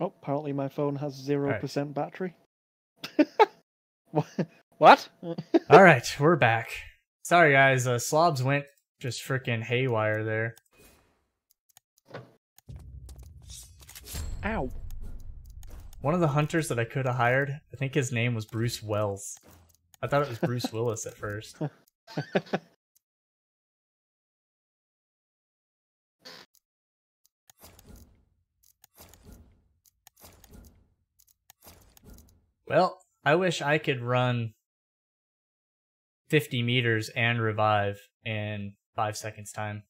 Oh, apparently my phone has 0% right. battery. What? All right, we're back. Sorry, guys. Slobs went just freaking haywire there. Ow. One of the hunters that I could have hired, I think his name was Bruce Wells. I thought it was Bruce Willis at first. Well, I wish I could run 50 meters and revive in 5 seconds time.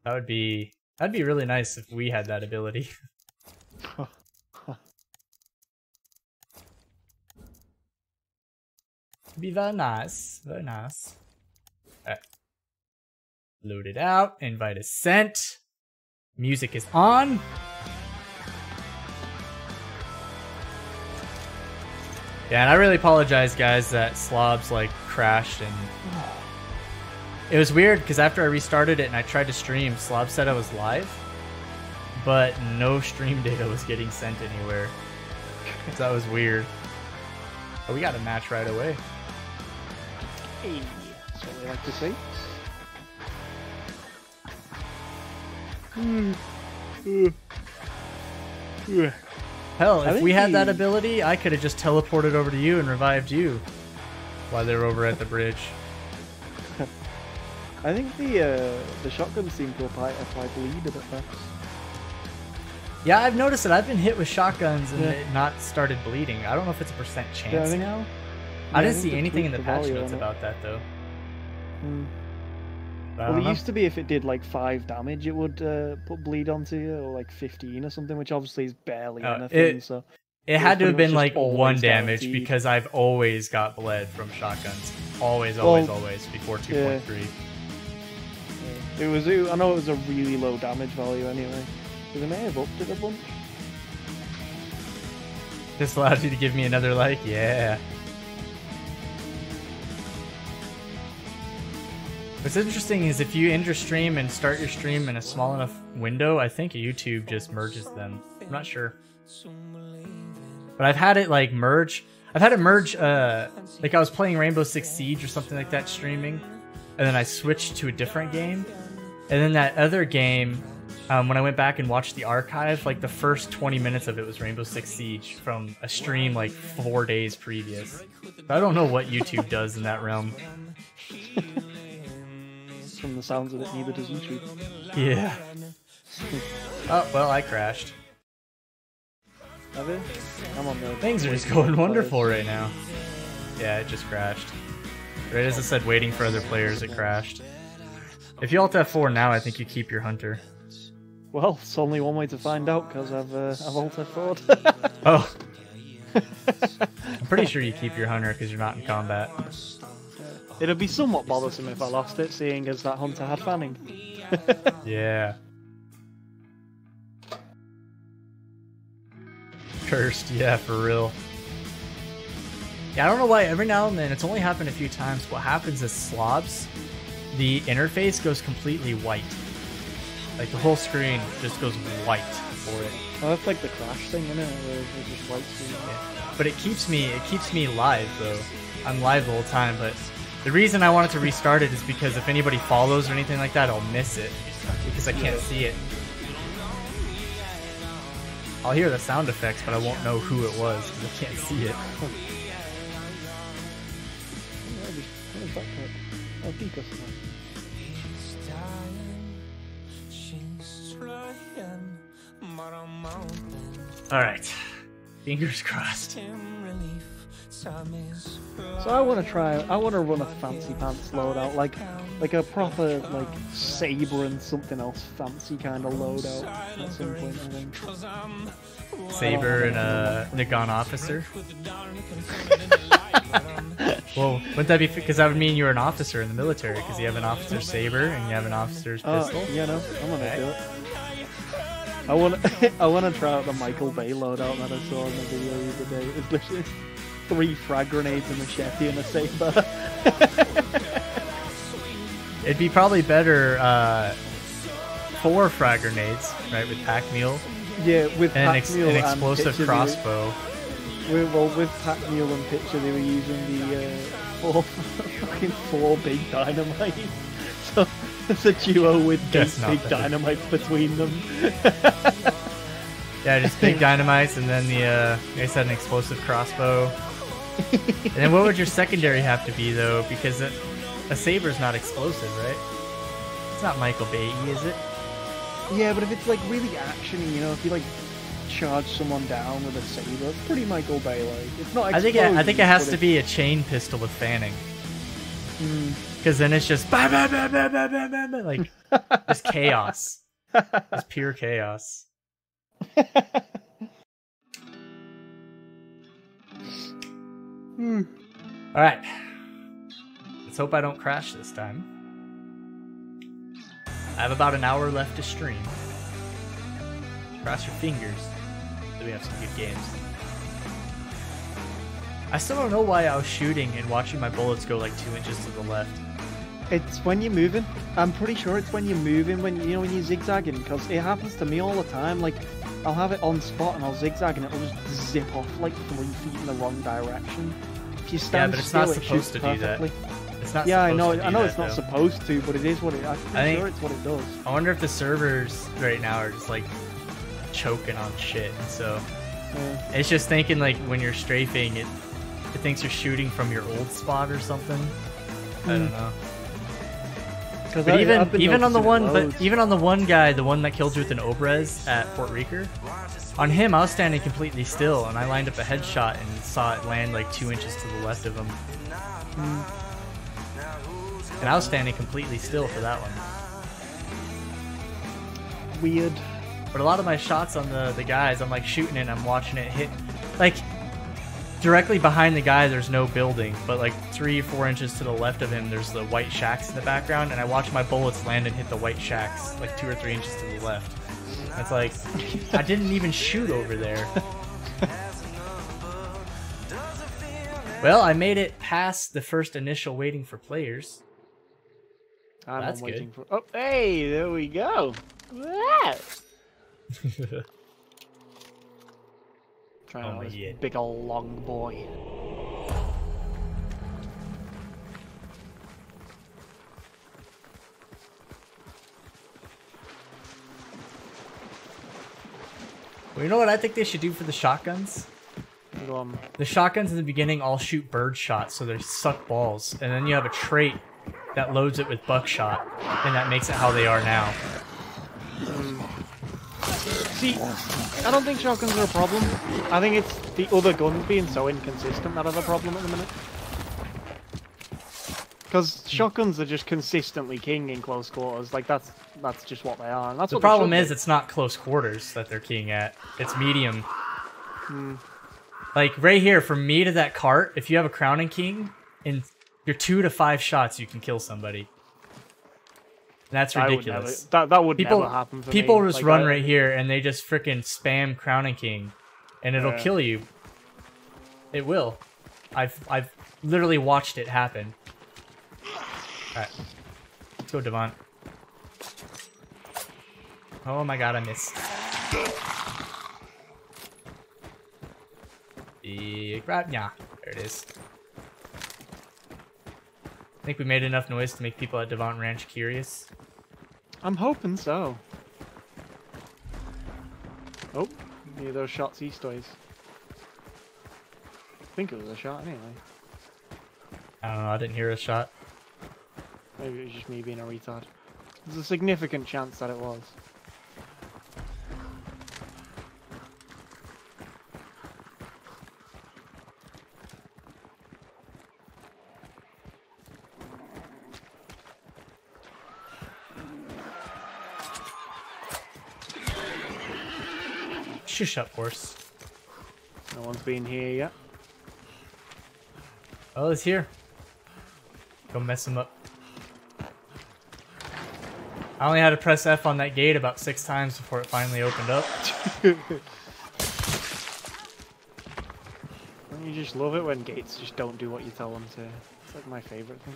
That'd be really nice if we had that ability. It'd be very nice. Very nice. Alright. Load it out. Invite is sent. Music is on. Yeah, and I really apologize, guys, that Slobs like crashed, and it was weird because after I restarted it and I tried to stream, Slob said I was live, but no stream data was getting sent anywhere. So that was weird. But we got a match right away. Hey, that's what we like to see. Hell, if we had that ability, I could have just teleported over to you and revived you while they were over at the bridge. I think the shotguns seem to apply bleed a bit fast. Yeah, I've noticed that I've been hit with shotguns and it not started bleeding. I don't know if it's a percent chance now. I didn't see anything in the patch notes about that though. Well, it used to be if it did like 5 damage, it would put bleed onto you, or like 15 or something, which obviously is barely anything. So it had to have been like 1 damage because I've always got bled from shotguns. Always, always before 2.3. Yeah. It was. I know it was a really low damage value anyway. So they may have upped it a bunch. This allows you to give me another like, yeah. What's interesting is if you end your stream and start your stream in a small enough window, I think YouTube just merges them. I'm not sure. But I've had it like merge. I've had it merge, like I was playing Rainbow Six Siege or something like that streaming, and then I switched to a different game. And then that other game, when I went back and watched the archive, like the first 20 minutes of it was Rainbow Six Siege from a stream like 4 days previous. I don't know what YouTube does in that realm. From the sounds of it, neither does YouTube. Yeah. Oh, well, I crashed. Have it? I'm on the... Things are just going wonderful right now. Yeah, it just crashed. Right as I said, waiting for other players, it crashed. If you alt F4 now, I think you keep your hunter. Well, it's only one way to find out, because I've alt F4'd. Oh. I'm pretty sure you keep your hunter because you're not in combat. It'd be somewhat bothersome if I lost it, seeing as that hunter had fanning. Yeah. Cursed, yeah, for real. Yeah, I don't know why every now and then, it's only happened a few times, what happens is Slobs, the interface goes completely white. Like the whole screen just goes white for it. Oh, that's like the crash thing, isn't it? Where it's just white screen. Yeah. But it keeps me live though. I'm live the whole time, but the reason I wanted to restart it is because if anybody follows or anything like that, I'll miss it because I can't see it. I'll hear the sound effects, but I won't know who it was because I can't see it. Alright. Fingers crossed. So I want to run a fancy pants loadout, like a proper like Saber and something else fancy kind of loadout at some point, I think. Saber and a Nagon officer. Well, wouldn't that be because that would mean you're an officer in the military because you have an officer's saber and you have an officer's pistol? Yeah, no, I'm gonna do it. I want to try out the Michael Bay loadout that I saw in the video the other day. It's literally 3 frag grenades, a machete, and a saber. It'd be probably better 4 frag grenades, right, with pack mule. Yeah, with and pack mule an explosive and crossbow. With pack mule and picture, they were using the 4 big dynamite. So it's a duo with big dynamites between them. Yeah, just big dynamites, and then the I said an explosive crossbow. And then what would your secondary have to be though? Because a saber's not explosive, right? It's not Michael Bay, is it? Yeah, but if it's like really actiony, you know, if you like charge someone down with a saber, it's pretty Michael Bay like. It's not. I think it has to be a chain pistol with fanning. Because then it's just bah, bah, bah, bah, bah, bah, bah, bah, like just chaos, just pure chaos. All right, let's hope I don't crash this time. I have about an hour left to stream. Cross your fingers that we have some good games. I still don't know why I was shooting and watching my bullets go like 2 inches to the left. It's when you're moving. I'm pretty sure it's when you're moving, when you know when you're zigzagging, because it happens to me all the time. Like, I'll have it on spot and I'll zigzag and it'll just zip off like 3 feet in the wrong direction. If you stand but it's still, not supposed to do that. It's not. Yeah, I know know it's not supposed to, but it is what it. I'm sure it's what it does. I wonder if the servers right now are just like choking on shit, so it's just thinking like when you're strafing, it thinks you're shooting from your old spot or something. I don't know. But even on the one guy, the one that killed you with an Obrez at Fort Reeker, on him I was standing completely still and I lined up a headshot and saw it land like 2 inches to the left of him. And I was standing completely still for that one. Weird. But a lot of my shots on the guys, I'm like shooting it and I'm watching it hit. Like, directly behind the guy there's no building, but like 3 or 4 inches to the left of him there's the white shacks in the background, and I watch my bullets land and hit the white shacks like 2 or 3 inches to the left. And it's like, I didn't even shoot over there. Well, I made it past the first initial waiting for players. That's waiting good. Oh, hey, there we go. Trying out this big ol' long boy. Well, you know what I think they should do for the shotguns? The shotguns in the beginning all shoot bird shots, so they suck balls, and then you have a trait that loads it with buckshot, and that makes it how they are now. See, I don't think shotguns are a problem. I think it's the other guns being so inconsistent that are the problem at the minute. Because shotguns are just consistently king in close quarters. Like, that's just what they are. And that's the problem is, it's not close quarters that they're keying at. It's medium. Like, right here, from me to that cart, if you have a crowning king, in your 2 to 5 shots, you can kill somebody. And that's ridiculous. That would never happen for me. People just like, run right here, and they just freaking spam crowning king, and it'll kill you. It will. I've literally watched it happen. Alright. Let's go, Devon. Oh my god, I missed. Yeah, there it is. I think we made enough noise to make people at Devon Ranch curious. I'm hoping so. Oh, yeah, those shots eastways. I think it was a shot anyway. I don't know, I didn't hear a shot. Maybe it was just me being a retard. There's a significant chance that it was. Shush up, horse. No one's been here yet. Oh, it's here. Go mess him up. I only had to press F on that gate about 6 times before it finally opened up. Don't you just love it when gates just don't do what you tell them to? It's like my favorite thing.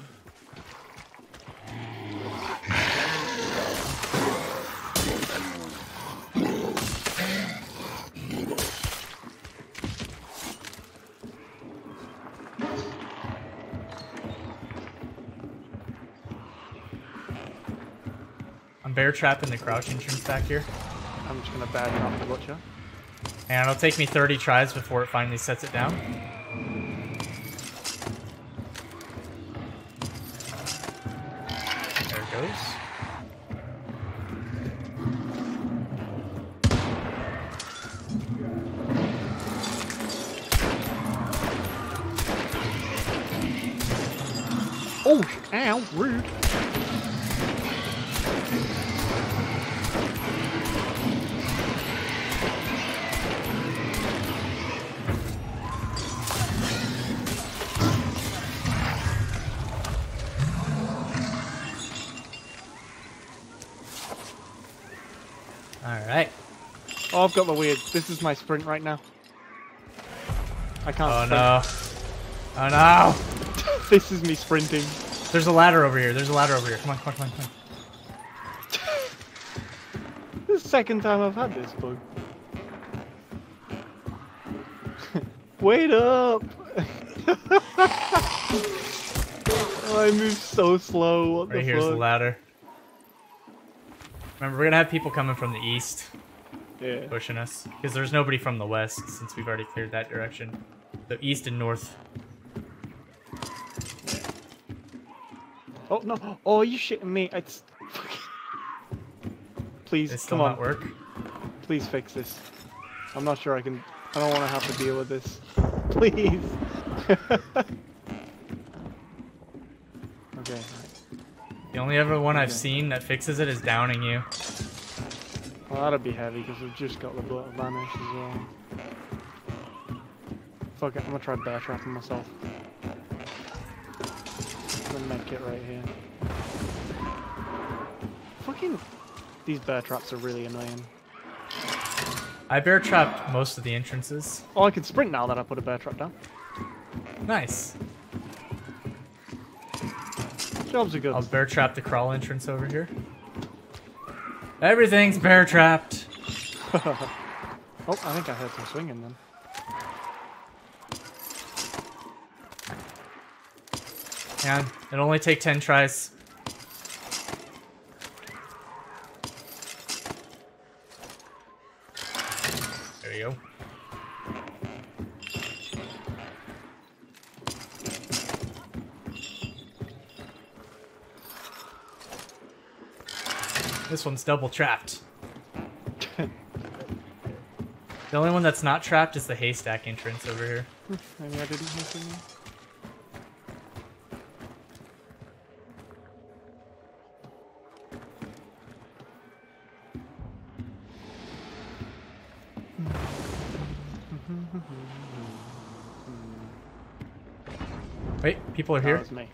I'm bear trapping the crouch entrance back here. I'm just gonna bear trap the butcher. And it'll take me 30 tries before it finally sets it down. There it goes. Oh, ow, rude. Alright. Oh, I've got the weird. This is my sprint right now. I can't sprint. No. Oh no! This is me sprinting. There's a ladder over here. There's a ladder over here. Come on, come on, come on, come on. This is the second time I've had this bug. Wait up! Oh, I move so slow. What Right the here's fuck? the ladder. Remember, we're gonna have people coming from the east. Yeah. Pushing us. Because there's nobody from the west, since we've already cleared that direction. The east and north. Oh no! Oh, you shitting me? It's. Please, It still come on. not work. Please fix this. I'm not sure I can. I don't want to have to deal with this. Please. Okay. The only other one I've seen that fixes it is downing you. Well, that'd be heavy because we've just got the butt vanish as well. Fuck it, I'm gonna try bear trapping myself. The med kit right here. Fucking. These bear traps are really annoying. I bear trapped most of the entrances. Oh, I can sprint now that I put a bear trap down. Nice. Jobs are good. I'll bear trap the crawl entrance over here. Everything's bear trapped. Oh, I think I heard some swinging then. And it'll only take 10 tries. There you go. This one's double trapped. The only one that's not trapped is the haystack entrance over here. Maybe I didn't hear something. Wait, people are here? That was me.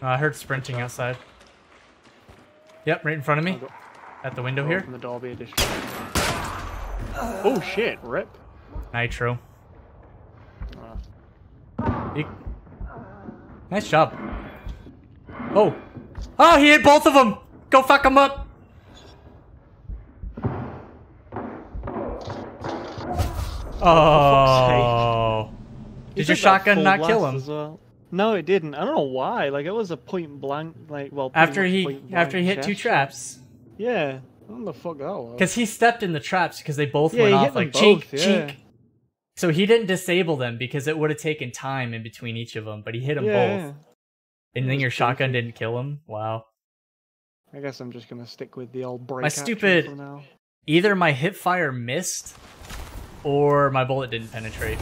I heard sprinting outside. Yep, right in front of me. At the window here. From the Dolby edition. Oh shit, rip. Nitro. Nice job. Oh. Oh, he hit both of them! Go fuck them up! Oh. Did your shotgun not kill him? Well. No, it didn't. I don't know why. Like, it was a point blank, like, well, After he hit two traps. Yeah. I don't know the fuck that was. Because he stepped in the traps because they both Yeah, went he off hit them like both, cheek, yeah. cheek. So he didn't disable them because it would have taken time in between each of them, but he hit them both. And then your shotgun didn't kill him? Wow. I guess I'm just gonna stick with the old break My action stupid... for now. Either my hip fire missed, or my bullet didn't penetrate.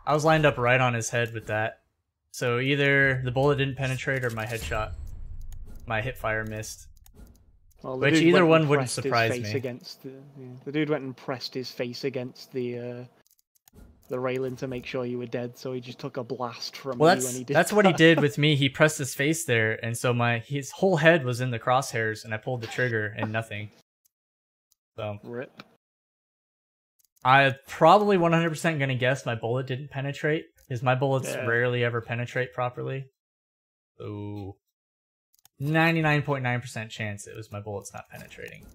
I was lined up right on his head with that. So either the bullet didn't penetrate or my headshot. My hip fire missed. Well, which either one wouldn't surprise me. The dude went and pressed his face against the railing to make sure you were dead, so he just took a blast from you when he did that's what he did with me. He pressed his face there, and so his whole head was in the crosshairs, and I pulled the trigger and nothing. So rip. I'm probably 100% gonna guess my bullet didn't penetrate, because my bullets rarely ever penetrate properly. Ooh. 99.9% chance it was my bullets not penetrating.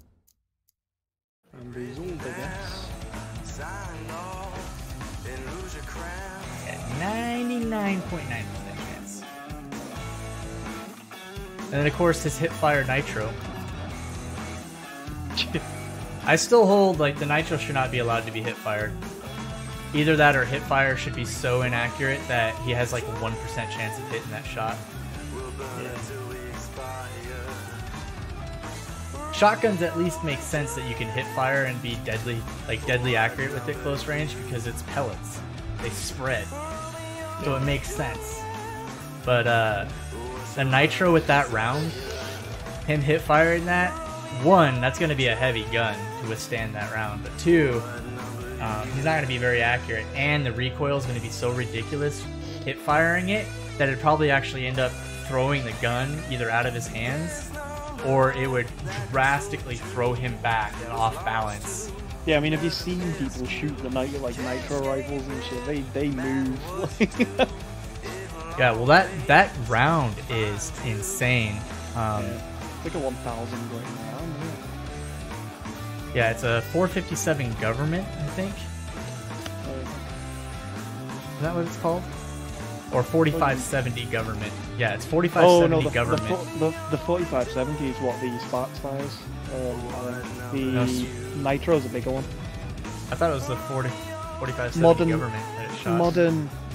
And these all the guess. 99.9% chance. And then of course his hipfire nitro. I still hold like the nitro should not be allowed to be hipfired. Either that or hipfire should be so inaccurate that he has like a 1% chance of hitting that shot. Yeah. Shotguns at least make sense that you can hipfire and be deadly, like deadly accurate with it close range because it's pellets. They spread. So it makes sense. But the nitro with that round, him hipfiring that, one, that's going to be a heavy gun to withstand that round. But two, he's not going to be very accurate, and the recoil is going to be so ridiculous hip firing it that it'd probably actually end up throwing the gun either out of his hands or it would drastically throw him back and off balance. Yeah, I mean, have you seen people shoot the nitro rifles and shit? They move. Yeah, well that round is insane. It's like a 1,000 grain round. Yeah, it's a 457 government, I think. Is that what it's called? Or 4570 government. Yeah, it's 4570 government. The 4570 is what the Sparks fires. The Nitro's a bigger one. I thought it was the 4570 government that it shot.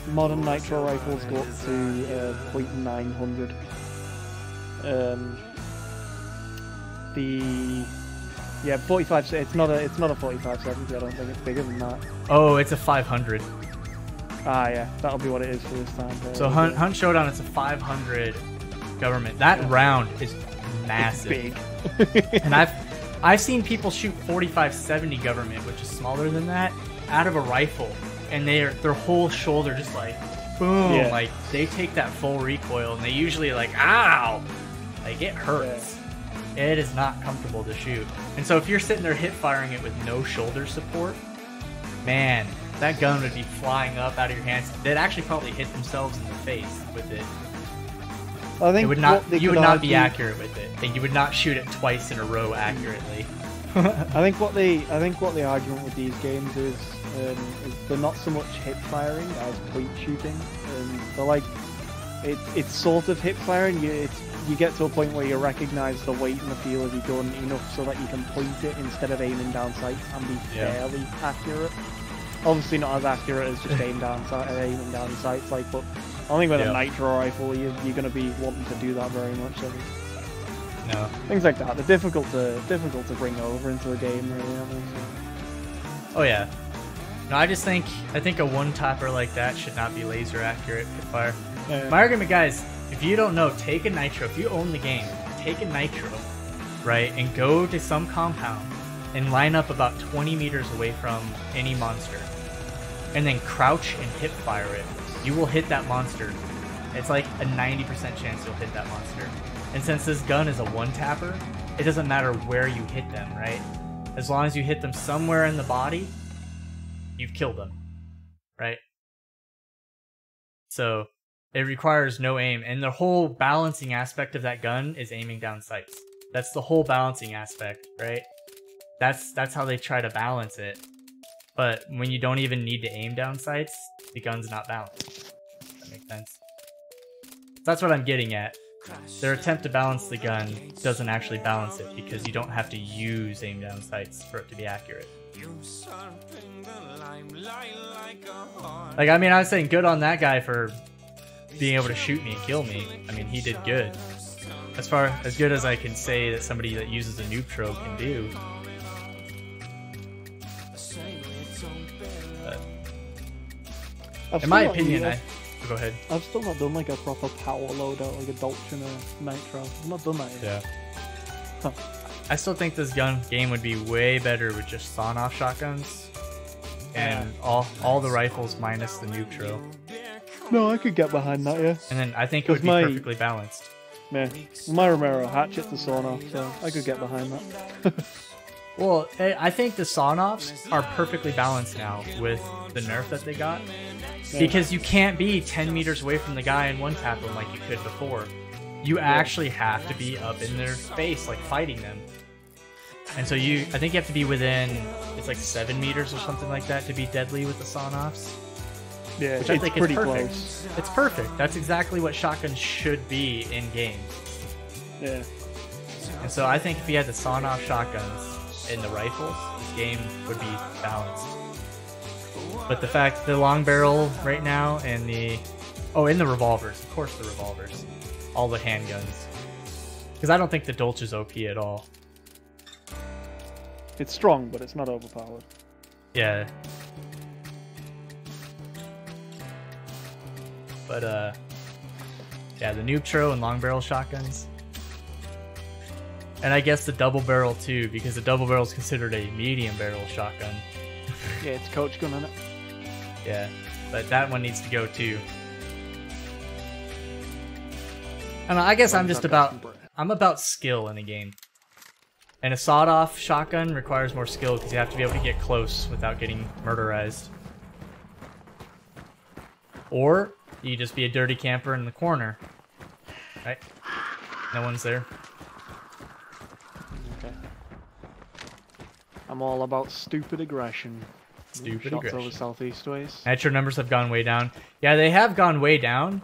Modern Nitro rifles go up to .900. Yeah, 45. It's not a 4570. I don't think it's bigger than that. Oh, it's a 500. Ah, yeah, that'll be what it is for this time. So Hunt Showdown, it's a 500 government. That round is massive. It's big. And I've seen people shoot 4570 government, which is smaller than that, out of a rifle, and their whole shoulder just like boom, like they take that full recoil, and they usually like ow, like it hurts. Yeah. It is not comfortable to shoot. And so if you're sitting there hip firing it with no shoulder support, man, that gun would be flying up out of your hands. They'd actually probably hit themselves in the face with it. I think you would not be accurate with it, and you would not shoot it twice in a row accurately. I think what the argument with these games is they're not so much hip firing as point shooting. They're like it's sort of hip firing. You get to a point where you recognise the weight and the feel of your gun enough so that you can point it instead of aiming down sights and be fairly accurate. Obviously not as accurate as just aiming down sights, like, but I think with a nitro rifle, you're going to be wanting to do that very much. So no. Things like that, they're difficult to bring over into a game, really. I think. Oh yeah. No, I think a one-tapper like that should not be laser accurate hip fire. My argument, guys, if you don't know, take a nitro. If you own the game, take a nitro, right, and go to some compound and line up about 20 meters away from any monster, and then crouch and hip fire it. You will hit that monster. It's like a 90% chance you'll hit that monster. And since this gun is a one-tapper, it doesn't matter where you hit them, right? As long as you hit them somewhere in the body, you've killed them, right? So it requires no aim, and the whole balancing aspect of that gun is aiming down sights. That's the whole balancing aspect, right? That's how they try to balance it. But when you don't even need to aim down sights, the gun's not balanced. That makes sense. That's what I'm getting at. Their attempt to balance the gun doesn't actually balance it because you don't have to use aim down sights for it to be accurate. Like, I mean, I was saying good on that guy for being able to shoot me and kill me. I mean, he did good. As good as I can say that somebody that uses a neutro can do. In my opinion, go ahead. I've still not done like a proper power loadout, like a Dolch and a Nitro. I've not done that yet. Yeah. I still think this game would be way better with just sawn-off shotguns and all the rifles minus the neutro. No, I could get behind that, yeah. And then I think it would be perfectly balanced. Yeah, my Romero hatchet's a sawn-off, so I could get behind that. Well, I think the sawn-offs are perfectly balanced now with the nerf that they got. Because you can't be 10 meters away from the guy and one-tap him like you could before. You actually have to be up in their face, like fighting them. And so I think you have to be within, it's like 7 meters or something like that to be deadly with the sawn-offs. Yeah, which I think pretty is perfect. Close. It's perfect. That's exactly what shotguns should be in games. Yeah. And so I think if you had the sawn-off shotguns and the rifles, this game would be balanced. But the fact the long barrel right now and the and the revolvers, of course the revolvers, all the handguns. Because I don't think the Dolch is OP at all. It's strong, but it's not overpowered. Yeah. But yeah, the Neutro and long barrel shotguns. And I guess the double barrel too, because the double barrel is considered a medium barrel shotgun. Yeah, it's coach gun on it. Yeah, but that one needs to go too. And I guess I'm about skill in a game. And a sawed-off shotgun requires more skill because you have to be able to get close without getting murderized. Or you just be a dirty camper in the corner. Right? No one's there. Okay. I'm all about stupid aggression. Stupid Shots aggression. over southeast ways. Nitro numbers have gone way down. Yeah, they have gone way down.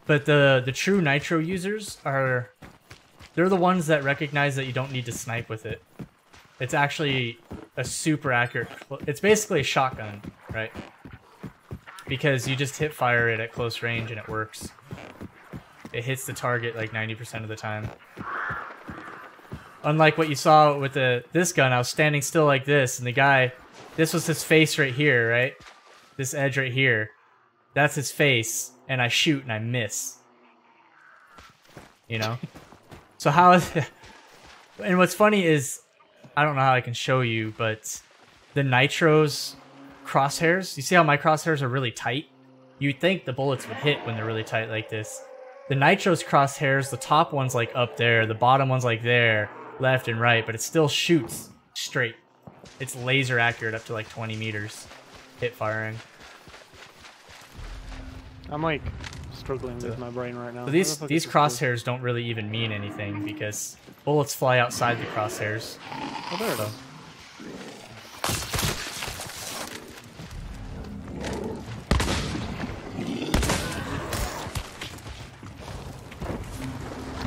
But the true Nitro users are... They're the ones that recognize that you don't need to snipe with it. It's actually a super accurate... It's basically a shotgun, right? Because you just hip fire it at close range and it works. It hits the target like 90% of the time. Unlike what you saw with this gun, I was standing still like this, and the guy... This was his face right here, right? This edge right here. That's his face, and I shoot and I miss. You know? So how is... And what's funny is... I don't know how I can show you, but... The Nitro's crosshairs... You see how my crosshairs are really tight? You'd think the bullets would hit when they're really tight like this. The Nitro's crosshairs, the top one's like up there, the bottom one's like there, left and right, but it still shoots straight. It's laser accurate up to like 20 meters. Hip firing. I'm like struggling with my brain right now. So these crosshairs don't really even mean anything because bullets fly outside the crosshairs. Oh, there it is.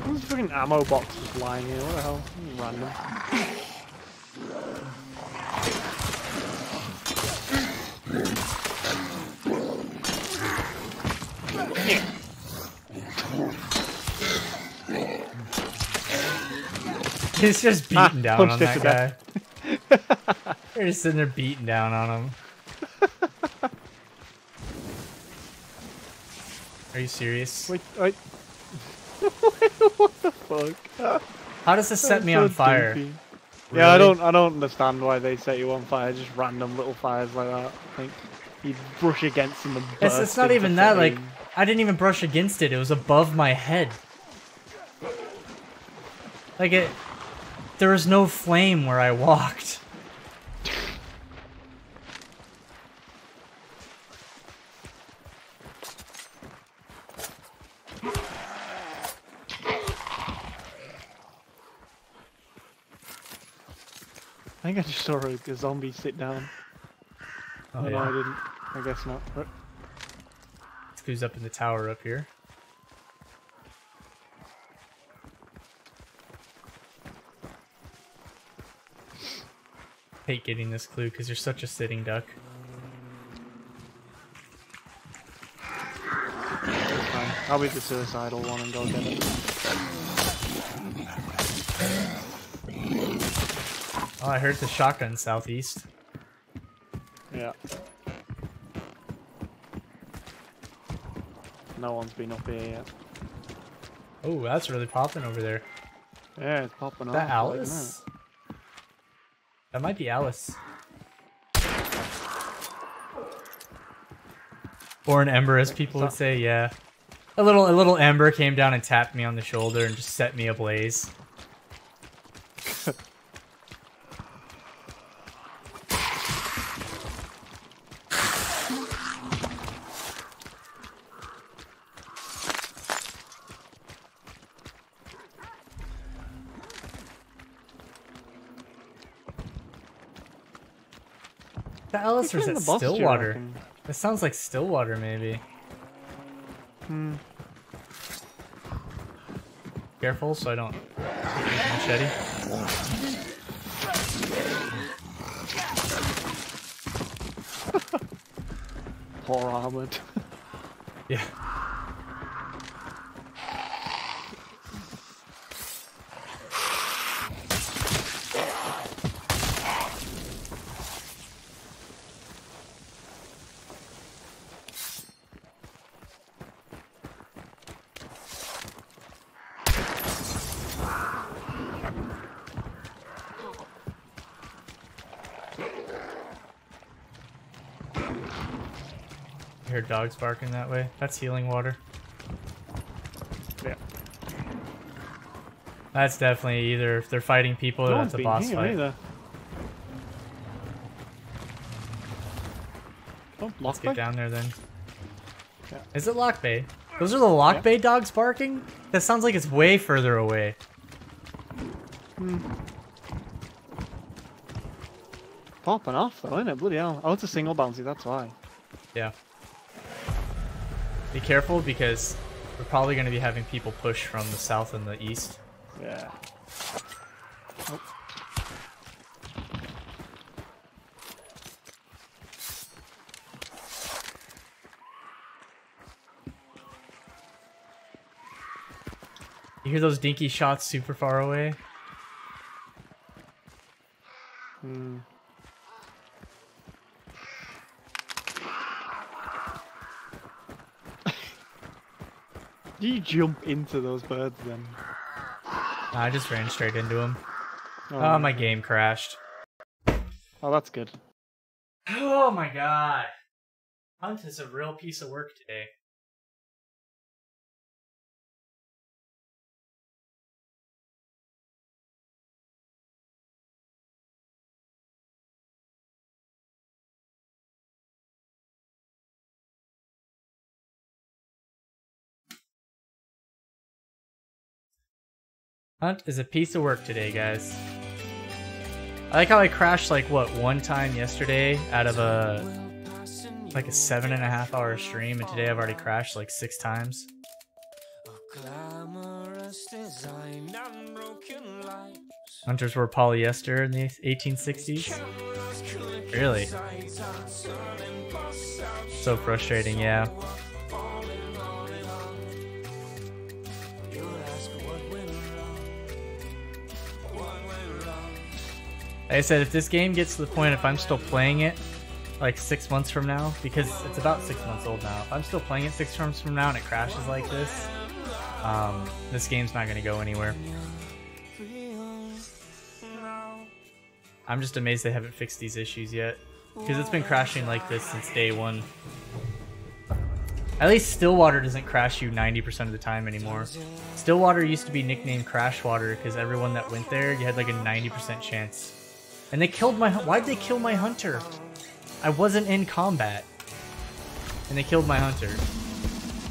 There's a freaking ammo box just lying here. What the hell? Random. He's just beating down on that guy. They're just sitting there beating down on him. Are you serious? Wait. What the fuck? How does this set me on fire? Really? Yeah, I don't understand why they set you on fire. Just random little fires like that. I think you'd brush against them and burst. It's not even that. Like, I didn't even brush against it. It was above my head. Like there was no flame where I walked. I think I just saw a zombie sit down. Oh, no, yeah. I didn't. I guess not. This goes up in the tower up here. Hate getting this clue because you're such a sitting duck. That's fine. I'll be the suicidal one and go get it. Oh, I heard the shotgun southeast. Yeah. No one's been up here yet. Oh, that's really popping over there. Yeah, it's popping Is off. that Alice? That might be Alice. Or an ember, as people would say, yeah. A little ember came down and tapped me on the shoulder and just set me ablaze. The Alice or is it Stillwater? It sounds like Stillwater, maybe. Careful so I don't hit the machete. Poor Armored. Yeah. I hear dogs barking that way. That's healing water. Yeah. That's definitely either if they're fighting people or No that's a boss fight. Either. Oh, Let's get down there then. Yeah. Is it Lock Bay? Those are the Lock Bay dogs barking? That sounds like it's way further away. Hmm. Popping off though, isn't it? Bloody hell. Oh, it's a single bouncy, that's why. Yeah. Be careful because we're probably going to be having people push from the south and the east. Yeah. Oh. You hear those dinky shots super far away? Hmm. Do you jump into those birds then? I just ran straight into him. Oh, My game crashed. Oh, that's good. Oh my god. Hunt is a real piece of work today. Hunt is a piece of work today, guys. I like how I crashed like what, one time yesterday out of a 7.5 hour stream, and today I've already crashed like 6 times. Hunters were polyester in the 1860s. Really? So frustrating, yeah. Like I said, if this game gets to the point, if I'm still playing it like 6 months from now, because it's about 6 months old now, if I'm still playing it 6 months from now and it crashes like this, this game's not going to go anywhere. I'm just amazed they haven't fixed these issues yet, because it's been crashing like this since day one. At least Stillwater doesn't crash you 90% of the time anymore. Stillwater used to be nicknamed Crash Water because everyone that went there, you had like a 90% chance. And they killed my... Why'd they kill my hunter? I wasn't in combat. And they killed my hunter.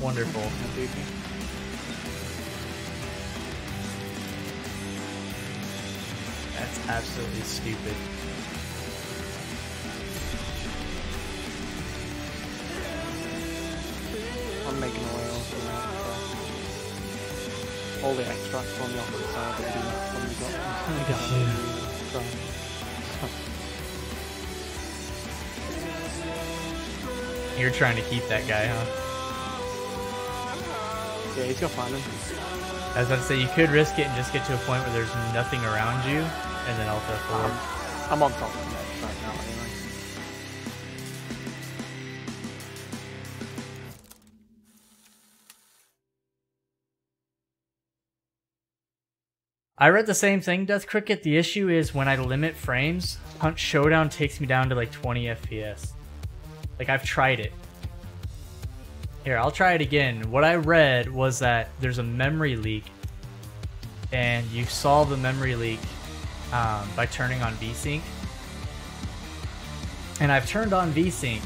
Wonderful. That's absolutely stupid. I'm making my way over there. All the extracts on the opposite side of the got. You're trying to keep that guy, huh? Yeah, he's got planning. I was about to say, you could risk it and just get to a point where there's nothing around you, and then I'll throw forward. I'm on top of the edge right now anyway. I read the same thing, Death Cricket. The issue is when I limit frames, Hunt Showdown takes me down to like 20 FPS. Like, I've tried it. Here, I'll try it again. What I read was that there's a memory leak, and you solve the memory leak by turning on VSync. And I've turned on VSync,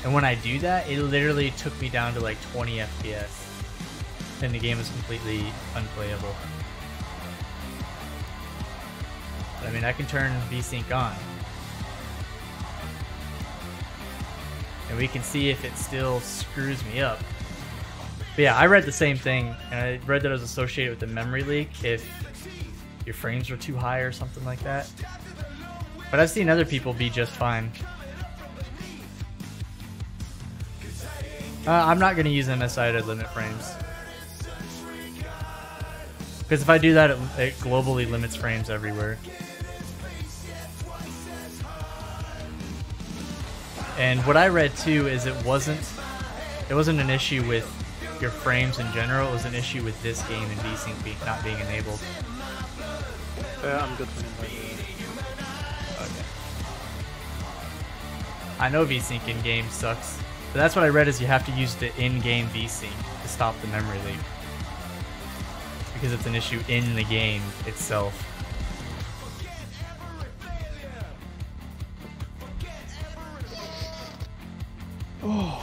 and when I do that, it literally took me down to like 20 FPS, and the game is completely unplayable. But, I mean, I can turn VSync on, and we can see if it still screws me up. But yeah, I read the same thing, and I read that it was associated with the memory leak if your frames were too high or something like that. But I've seen other people be just fine. I'm not going to use MSI to limit frames. Because if I do that, it globally limits frames everywhere. And what I read too is it wasn't an issue with your frames in general, it was an issue with this game and VSync not being enabled. I'm good for him. Okay. I know VSync in-game sucks, but that's what I read is you have to use the in-game VSync to stop the memory leak. Because it's an issue in the game itself. Oh.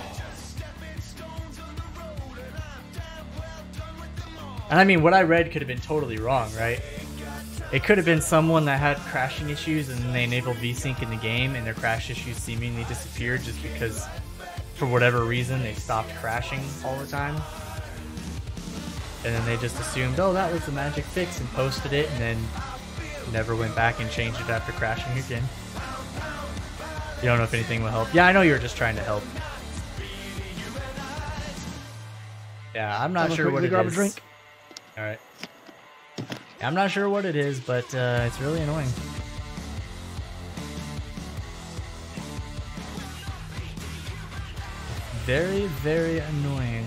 And I mean, what I read could have been totally wrong, right? It could have been someone that had crashing issues and then they enabled VSync in the game and their crash issues seemingly disappeared just because, for whatever reason, they stopped crashing all the time. And then they just assumed, oh, that was the magic fix and posted it and then never went back and changed it after crashing again. You don't know if anything will help. Yeah, I know you were just trying to help. Yeah, I'm not sure what it is. Drink. All right. I'm not sure what it is, but it's really annoying. Very, very annoying.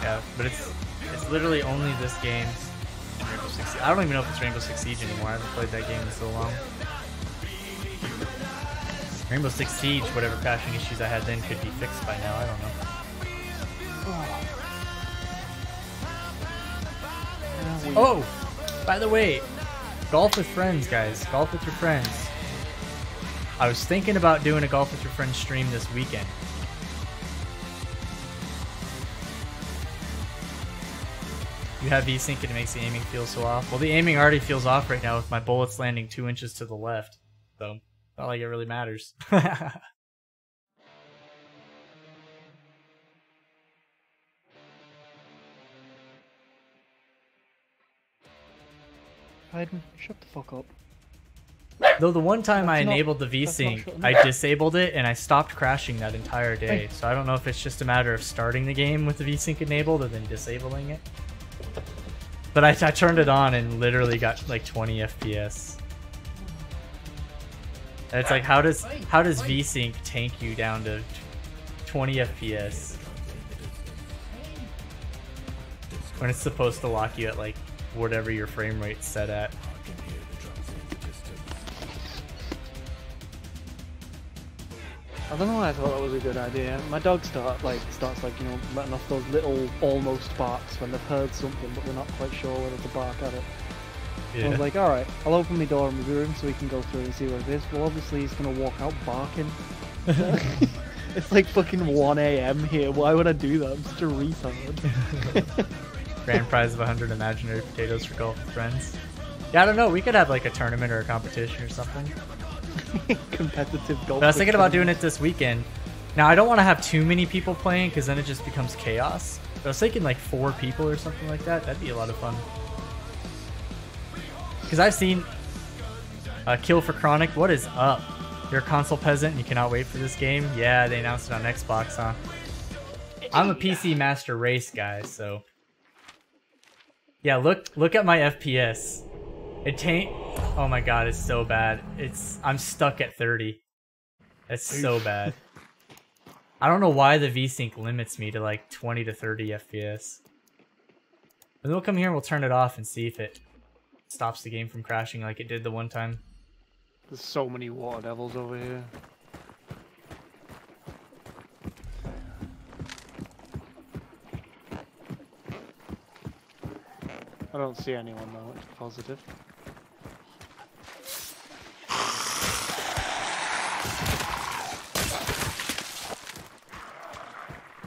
Yeah, but it's literally only this game. Rainbow Six Siege. I don't even know if it's Rainbow Six Siege anymore. I haven't played that game in so long. Rainbow Six Siege, whatever crashing issues I had then could be fixed by now. I don't know. Oh, by the way, golf with friends, guys. Golf with your friends. I was thinking about doing a golf with your friends stream this weekend. You have VSync and it makes the aiming feel so off. Well, the aiming already feels off right now with my bullets landing 2 inches to the left. So, not like it really matters. Hayden, shut the fuck up. Though the one time I enabled the VSync, I disabled it and I stopped crashing that entire day. So I don't know if it's just a matter of starting the game with the VSync enabled and then disabling it. But I turned it on and literally got like 20 FPS. And it's like, how does VSync tank you down to 20 FPS when it's supposed to lock you at like whatever your frame rate's set at? I don't know why I thought that was a good idea. My dog starts like you know letting off those little almost barks when they've heard something but they're not quite sure whether to bark at it. Yeah. I was like, alright, I'll open my door in my room so he can go through and see what it is. Well, obviously he's gonna walk out barking. It's like fucking 1 AM here. Why would I do that? I'm such a retard. Grand prize of 100 imaginary potatoes for golf with friends. Yeah, I don't know. We could have like a tournament or a competition or something. Competitive golf. But I was thinking about doing it this weekend. Now I don't want to have too many people playing because then it just becomes chaos. But I was thinking like 4 people or something like that. That'd be a lot of fun. Because I've seen Kill for Chronic. What is up? You're a console peasant and you cannot wait for this game? Yeah, they announced it on Xbox, huh? I'm a PC Master Race guy, so yeah. Look at my FPS. Oh my god, it's so bad. I'm stuck at 30. It's so bad. I don't know why the VSync limits me to like 20 to 30 FPS. But then we'll come here and we'll turn it off and see if it stops the game from crashing like it did the one time. There's so many water devils over here. I don't see anyone though, which is positive.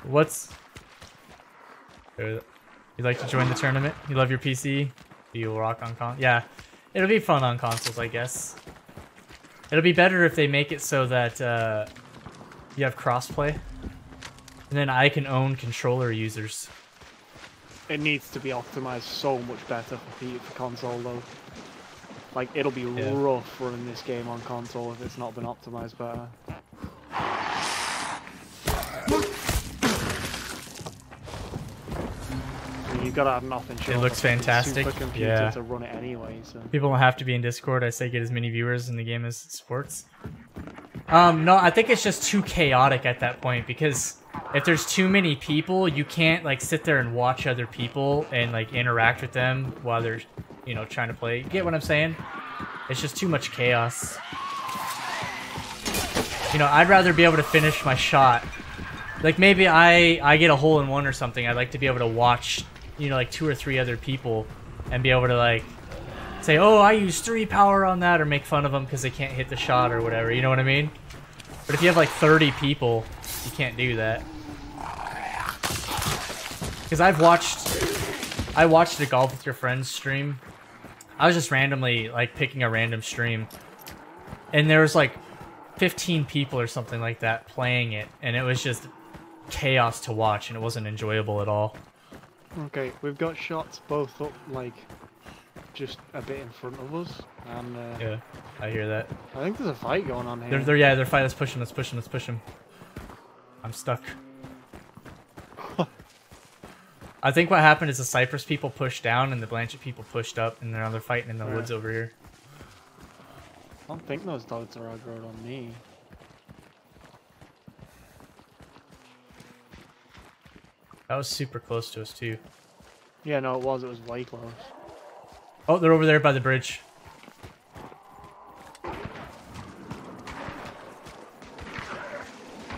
What's... You like to join the tournament? You love your PC? You'll rock on console? Yeah, it'll be fun on consoles, I guess. It'll be better if they make it so that you have crossplay. And then I can own controller users. It needs to be optimized so much better for console though. Like, it'll be rough running this game on console if it's not been optimized better. You've got to have nothing. It looks fantastic. Yeah. To run it anyway. So. People don't have to be in Discord. I say get as many viewers in the game as sports. No, I think it's just too chaotic at that point because if there's too many people, you can't like sit there and watch other people and like interact with them while they're, you know, trying to play. You get what I'm saying? It's just too much chaos. You know, I'd rather be able to finish my shot. Like maybe I get a hole in one or something. I'd like to be able to watch, you know, like 2 or 3 other people and be able to like say, oh, I used 3 power on that, or make fun of them because they can't hit the shot or whatever. You know what I mean? But if you have like 30 people, you can't do that. Because I watched a Golf with Your Friends stream. I was just randomly like picking a random stream, and there was like 15 people or something like that playing it, and it was just chaos to watch, and it wasn't enjoyable at all. Okay, we've got shots both up like just a bit in front of us, and yeah, I hear that. I think there's a fight going on here. They're fighting. Let's push him. Let's push him. Let's push him. I'm stuck. I think what happened is the Cypress people pushed down and the Blanchett people pushed up, and now they're fighting in the woods over here. I don't think those dogs are aggroed on me. That was super close to us too. Yeah, no, it was way close. Oh, they're over there by the bridge.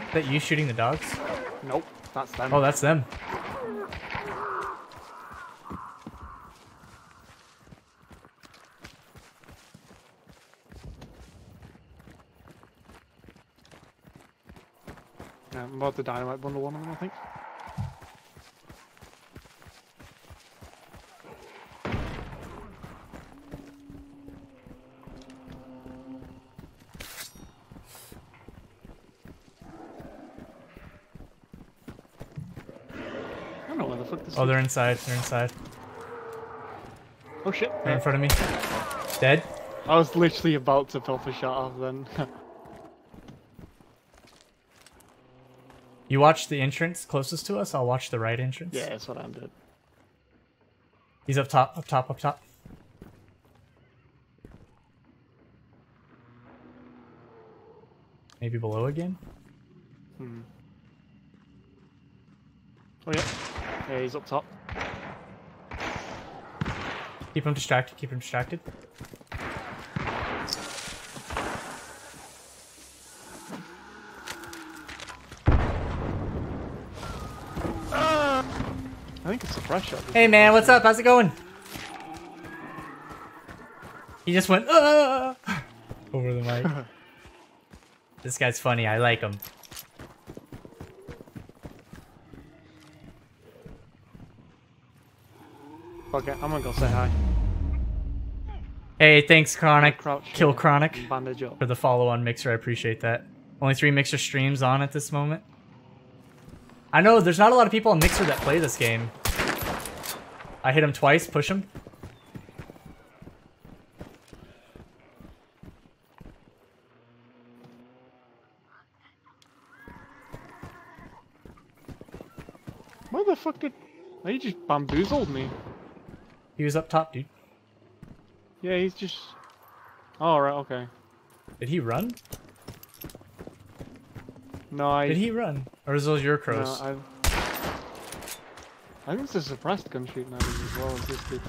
Is that you shooting the dogs? Nope, that's them. Oh, that's them. Yeah, I'm about to dynamite bundle one of them, I think. Oh, they're inside. They're inside. Oh shit. They're in front of me. Dead? I was literally about to pop a shot off then. You watch the entrance closest to us? I'll watch the right entrance. Yeah, that's what I did. He's up top, up top, up top. Maybe below again? Hmm. Oh yeah. Yeah, he's up top. Keep him distracted, keep him distracted. I think it's a fresh shot. Hey man, what's up? How's it going? He just went over the mic. This guy's funny, I like him. Okay, I'm gonna go say hi. Hey, thanks Chronic, Kill here, Chronic, bandage up. for the follow on Mixer, I appreciate that. Only 3 Mixer streams on at this moment. I know, there's not a lot of people on Mixer that play this game. I hit him twice, push him. Where the fuck did... Oh, he just bamboozled me. He was up top, dude. Yeah, he's just... Oh, right, okay. Did he run? No, Did he run? Or is those your crows? No, I think it's a suppressed gun shooting at him as well as this dude.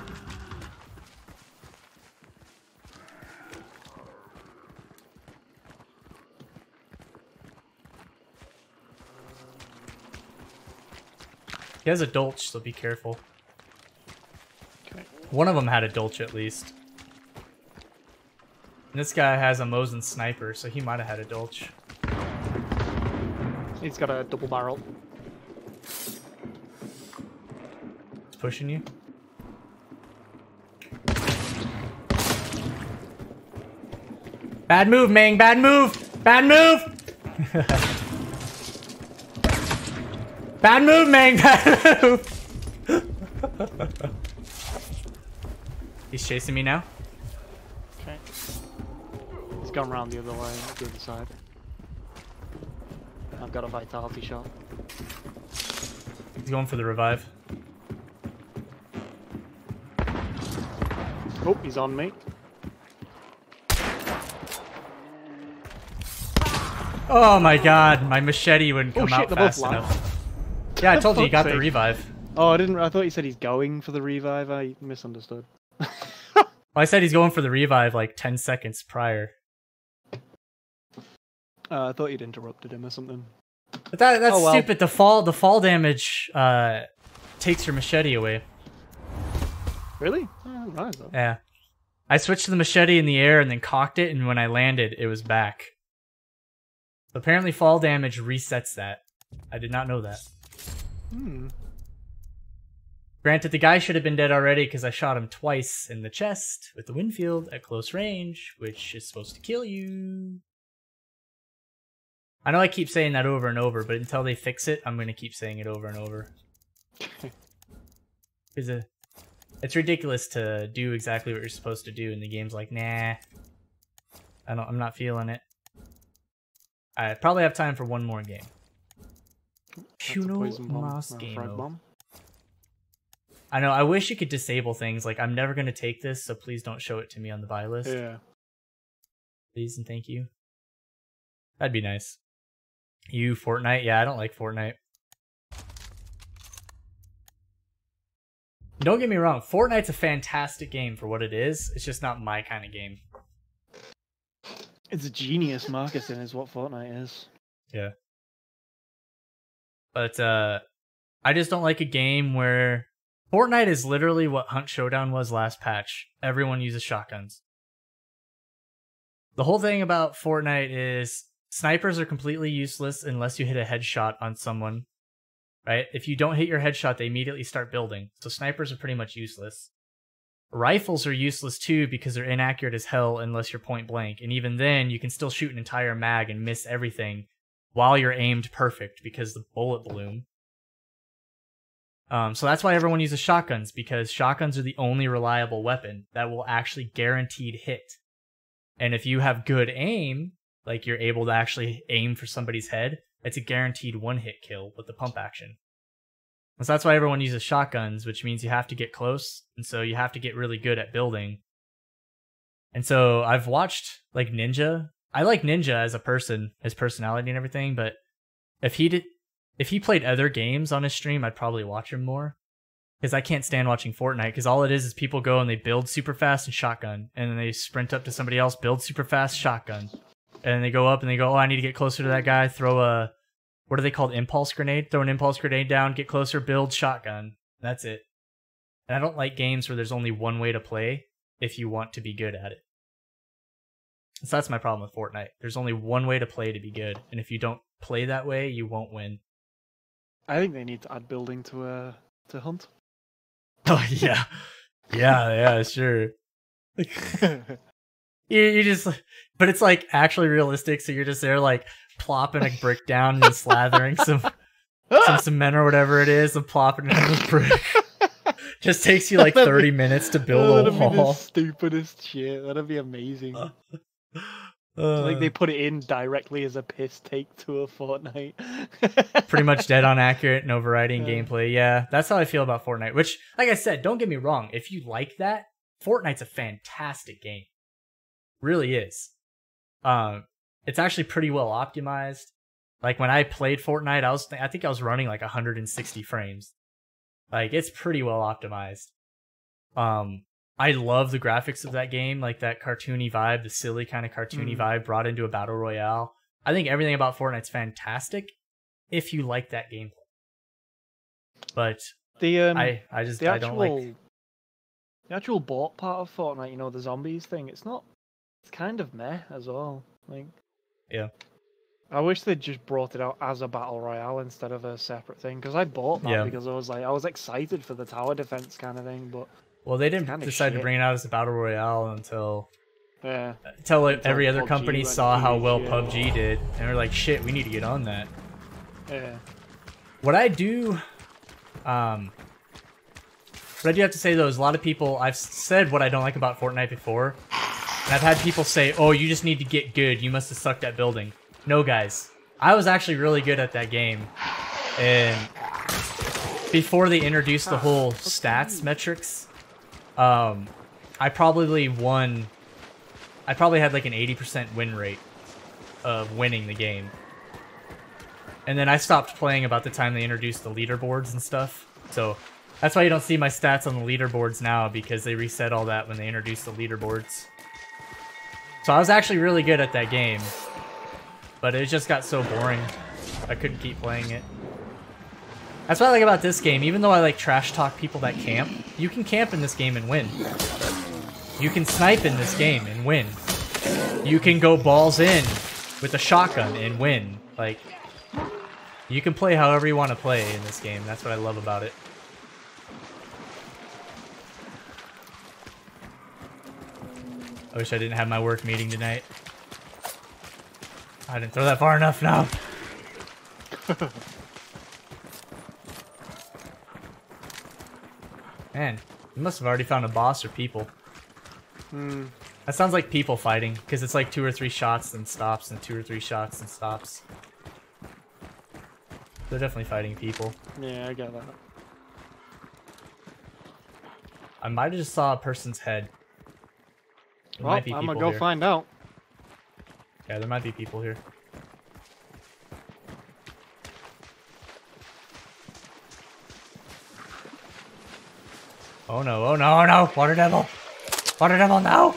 He has a Dolch, so be careful. Okay. One of them had a Dolch at least. And this guy has a Mosin sniper, so he might have had a Dolch. He's got a double barrel. pushing you. Bad move, Mang. Bad move. Bad move. Bad move, Mang. Bad move. He's chasing me now. Okay. He's gone round the other way, the other side. I've got a vitality shot. He's going for the revive. Oh, he's on me. Oh my god, my machete wouldn't come out they're fast both enough. Yeah, I told you he got the Fuck's sake. revive. Oh, I didn't. I thought you said he's going for the revive. I misunderstood. Well, I said he's going for the revive like 10 seconds prior. I thought you'd interrupted him or something. But that's Oh, well. stupid. The fall damage takes your machete away. Really? Oh, right, though. Yeah. I switched to the machete in the air and then cocked it, and when I landed, it was back. Apparently fall damage resets that. I did not know that. Hmm. Granted, the guy should have been dead already because I shot him twice in the chest with the Winfield at close range, which is supposed to kill you. I know I keep saying that over and over, but until they fix it, I'm going to keep saying it over and over. Because it's ridiculous to do exactly what you're supposed to do, and the game's like, nah, I'm not feeling it. I probably have time for one more game. Bomb. I know, I wish you could disable things, like I'm never going to take this, so please don't show it to me on the buy list. Yeah. Please and thank you. That'd be nice. You, Fortnite? Yeah, I don't like Fortnite. Don't get me wrong, Fortnite's a fantastic game for what it is. It's just not my kind of game. It's genius marketing is what Fortnite is. Yeah. But I just don't like a game where Fortnite is literally what Hunt Showdown was last patch. Everyone uses shotguns. The whole thing about Fortnite is snipers are completely useless unless you hit a headshot on someone. Right? If you don't hit your headshot, they immediately start building. So snipers are pretty much useless. Rifles are useless too because they're inaccurate as hell unless you're point blank. And even then, you can still shoot an entire mag and miss everything while you're aimed perfect because the bullet bloom. So that's why everyone uses shotguns, because shotguns are the only reliable weapon that will actually guaranteed hit. And if you have good aim, like you're able to actually aim for somebody's head, it's a guaranteed one-hit kill with the pump action. And so that's why everyone uses shotguns, which means you have to get close, and so you have to get really good at building. And so I've watched like Ninja. I like Ninja as a person, his personality and everything, but if he played other games on his stream, I'd probably watch him more. Because I can't stand watching Fortnite, because all it is people go and they build super fast and shotgun, and then they sprint up to somebody else, build super fast, shotgun. And then they go up and they go, oh, I need to get closer to that guy, throw a, what are they called, impulse grenade? Throw an impulse grenade down, get closer, build, shotgun. That's it. And I don't like games where there's only one way to play if you want to be good at it. So that's my problem with Fortnite. There's only one way to play to be good, and if you don't play that way, you won't win. I think they need to add building to Hunt. Oh yeah, yeah, sure. you just, but it's like actually realistic. So you're just there like plopping a brick down and slathering some cement or whatever it is, and plopping it on the brick. Just takes you like 30 minutes to build a wall. That'd be the stupidest shit. That'd be amazing. Like they put it in directly as a piss take to a Fortnite. Pretty much dead on accurate, no variety in gameplay. Yeah, that's how I feel about Fortnite. Which, like I said, don't get me wrong. If you like that, Fortnite's a fantastic game. Really is. It's actually pretty well optimized. Like when I played Fortnite, I think I was running like 160 frames. Like it's pretty well optimized. I love the graphics of that game, like that cartoony vibe, the silly kind of cartoony vibe brought into a battle royale. I think everything about Fortnite's fantastic if you like that gameplay. But I don't like the actual bot part of Fortnite. You know, the zombies thing. It's kind of meh as well. Like, yeah, I wish they'd just brought it out as a battle royale instead of a separate thing. Because I bought that because I was excited for the tower defense kind of thing. But well, they didn't decide to bring it out as a battle royale until every other PUBG company saw how well PUBG did, and they're like, shit, we need to get on that. Yeah. What I do have to say though is a lot of people, I've said what I don't like about Fortnite before, and I've had people say, oh, you just need to get good, you must have sucked at building. No, guys, I was actually really good at that game, and before they introduced the whole stats metrics, I probably had like an 80% win rate of winning the game. And then I stopped playing about the time they introduced the leaderboards and stuff. So that's why you don't see my stats on the leaderboards now, because they reset all that when they introduced the leaderboards. So I was actually really good at that game, but it just got so boring. I couldn't keep playing it. That's what I like about this game. Even though I like trash talk people that camp, you can camp in this game and win. You can snipe in this game and win. You can go balls in with a shotgun and win. Like, you can play however you want to play in this game. That's what I love about it. I wish I didn't have my work meeting tonight. I didn't throw that far enough now. Man, you must have already found a boss or people. That sounds like people fighting, because it's like 2 or 3 shots and stops, and 2 or 3 shots and stops. They're definitely fighting people. Yeah, I get that. I might have just saw a person's head. There Well, might be I'm people gonna go here. find out. Yeah, there might be people here. Oh no, oh no, oh no! Water Devil! Water Devil, no!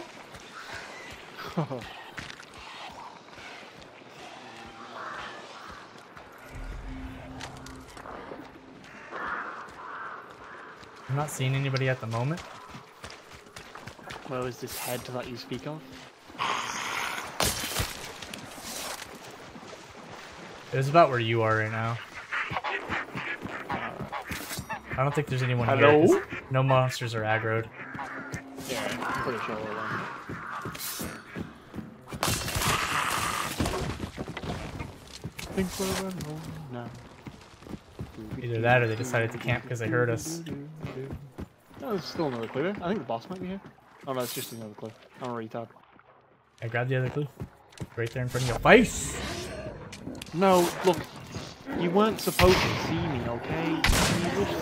I'm not seeing anybody at the moment. Where is this head that you speak of? It was about where you are right now. I don't think there's anyone here. Hello? 'Cause no monsters are aggroed. Yeah, I'm pretty sure we're on. Think we're alone now. Either that or they decided to camp because they heard us. No, there's still another clue here. I think the boss might be here. Oh no, it's just another clue. I'm a retard. I grabbed the other clue. Right there in front of your face! No, look. You weren't supposed to see me, okay? You just...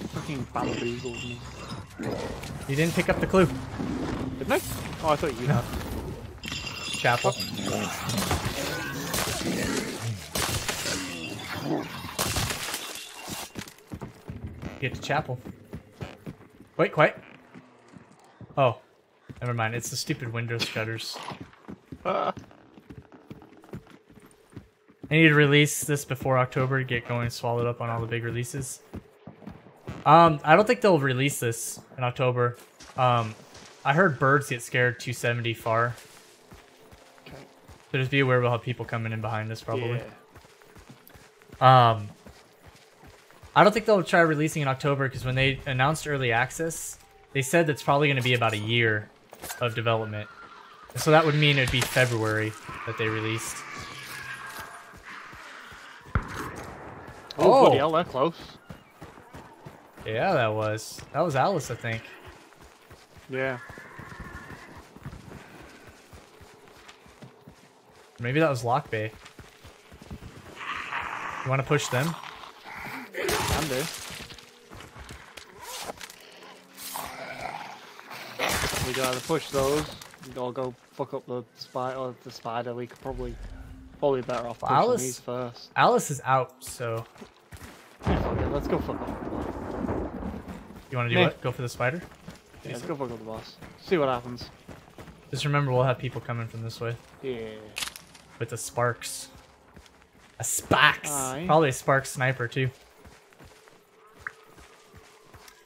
fucking bamboozled me. You didn't pick up the clue. Didn't I? Oh, I thought you had. Chapel. Get to chapel. Wait, quiet. Oh, never mind. It's the stupid Windows shutters. I need to release this before October to get going and swallowed up on all the big releases. I don't think they'll release this in October. I heard birds get scared 270 far. Okay. So just be aware we'll have people coming in behind us probably. Yeah. I don't think they'll try releasing in October because when they announced early access, they said that's probably going to be about a year of development. So that would mean it'd be February that they released. Oh, bloody hell, they're close. Yeah, that was Alice, I think. Yeah. Maybe that was Lock Bay. You want to push them? Can do. We can either push those, or go fuck up the spider. We could probably better off pushing these first. Alice is out, so... Yeah, fuck it, let's go fuck up. You want to do what? Go for the spider? Yeah, let's go fuck up the boss. See what happens. Just remember, we'll have people coming from this way. Yeah. With the sparks. A Spax! Aye. Probably a Spark sniper, too.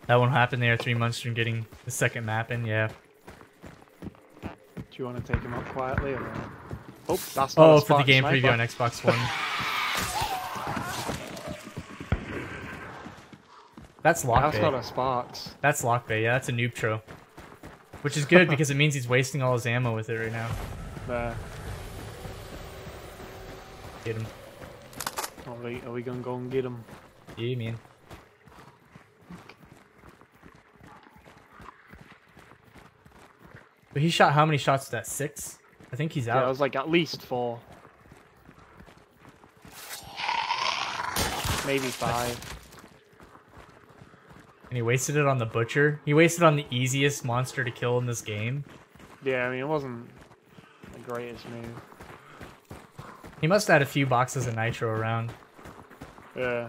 That won't happen there 3 months from getting the second map in, yeah. you want to take him out quietly or? Oh, that's not Oh, a for the Spark game sniper. preview on Xbox One. That's Yeah, lock that's bay. not a Sparks. That's lock bay. Yeah, that's a noob tro. Which is good because it means he's wasting all his ammo with it right now. There. Get him. Are we gonna go and get him? Yeah, man. But he shot how many shots with that? 6? I think he's out. Yeah, it was like at least 4. Maybe 5. And he wasted it on the butcher. He wasted on the easiest monster to kill in this game. Yeah, I mean, it wasn't the greatest move. He must have had a few boxes of nitro around. Yeah.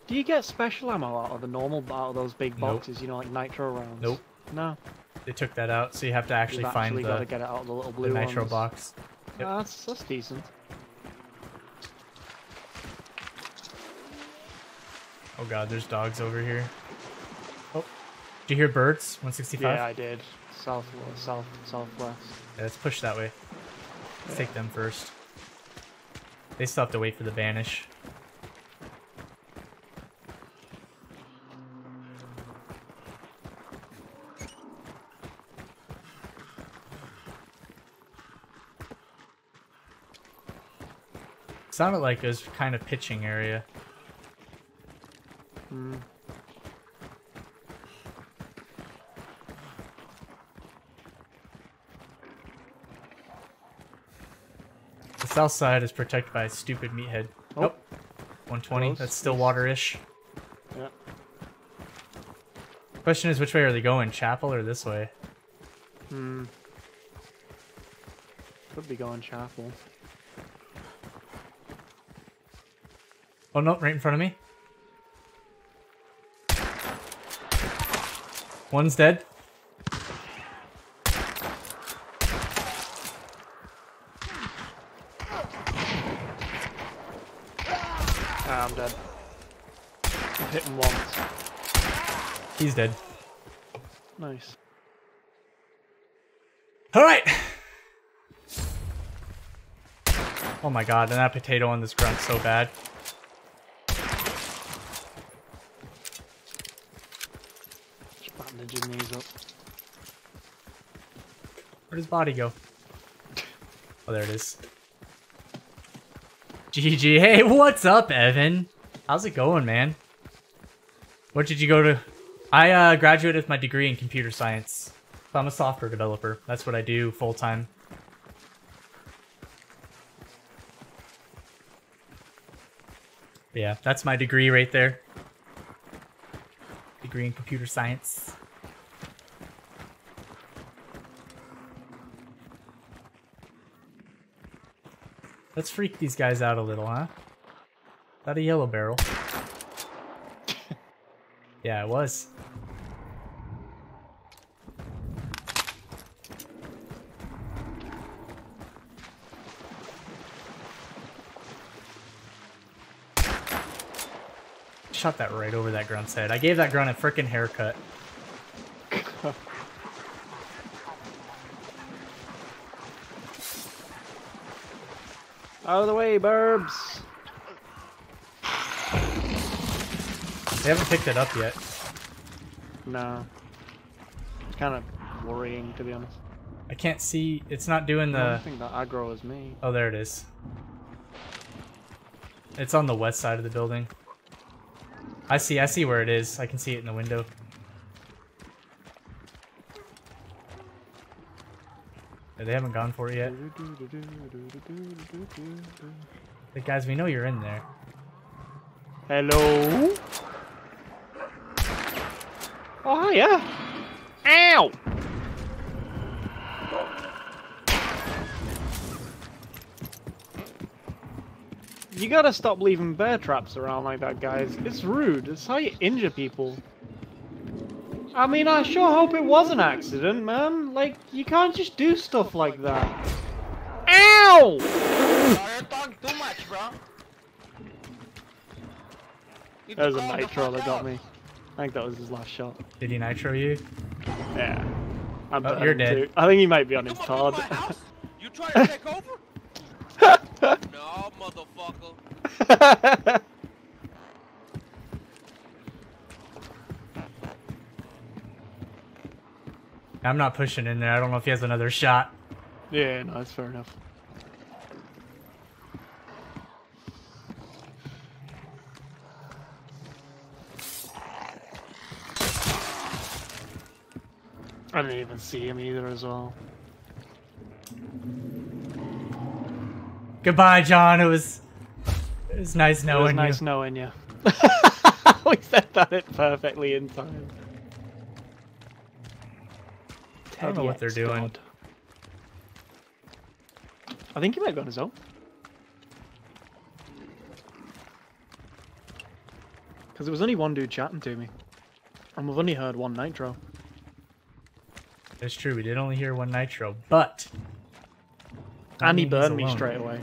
Do you get special ammo out of the normal, out of those big Nope. boxes, you know, like nitro rounds? Nope. No. They took that out, so you have to actually You've find actually got to the get it out of the little the blue nitro ones. box. Yep. That's decent. Oh god, there's dogs over here. Oh, did you hear birds? 165? Yeah, I did. Southwest. Yeah, let's push that way. Let's take them first. They still have to wait for the banish. Sounded like it was kind of pitching area. Hmm. The south side is protected by a stupid meathead. Oh. Nope. 120. Close. That's still water-ish. Yeah. Question is, which way are they going? Chapel or this way? Hmm. Could be going chapel. Oh no, right in front of me. One's dead. Ah, I'm dead. I've hit him once. He's dead. Nice. Alright! Oh my god, and that potato on this grunt's so bad. Just bandaging these up. Where'd his body go? Oh, there it is. GG. Hey, what's up, Evan? How's it going, man? What did you go to? I graduated with my degree in computer science. So I'm a software developer. That's what I do full-time. Yeah, that's my degree right there. Degree in computer science. Let's freak these guys out a little, huh? Is that a yellow barrel? Yeah, it was. Shot that right over that grunt's head. I gave that grunt a frickin' haircut. Out of the way, burbs! They haven't picked it up yet. No. It's kind of worrying, to be honest. I can't see. It's not doing I the... don't think that aggro is me. Oh, there it is. It's on the west side of the building. I see where it is. I can see it in the window. Yeah, they haven't gone for it yet. Hey guys, we know you're in there. Hello? Oh, hiya! Ow! You gotta stop leaving bear traps around like that, guys. It's rude. It's how you injure people. I mean, I sure hope it was an accident, man. Like, you can't just do stuff like that. Ow! You're talking too much, bro. There's a nitro that got me. I think that was his last shot. Did he nitro you? Yeah. I'm Oh, you're dead. too. I think he might be on his Come up to card. my house? You trying to take over? No, motherfucker. I'm not pushing in there. I don't know if he has another shot. Yeah, no, that's fair enough. I didn't even see him either as well. Goodbye, John. It was nice knowing you. It was nice knowing you. We said that it perfectly in time. I don't know what they're doing. God. I think he might be on his own. Because there was only one dude chatting to me. And we've only heard one Nitro. It's true, we did only hear one Nitro, but... And he burned me straight away.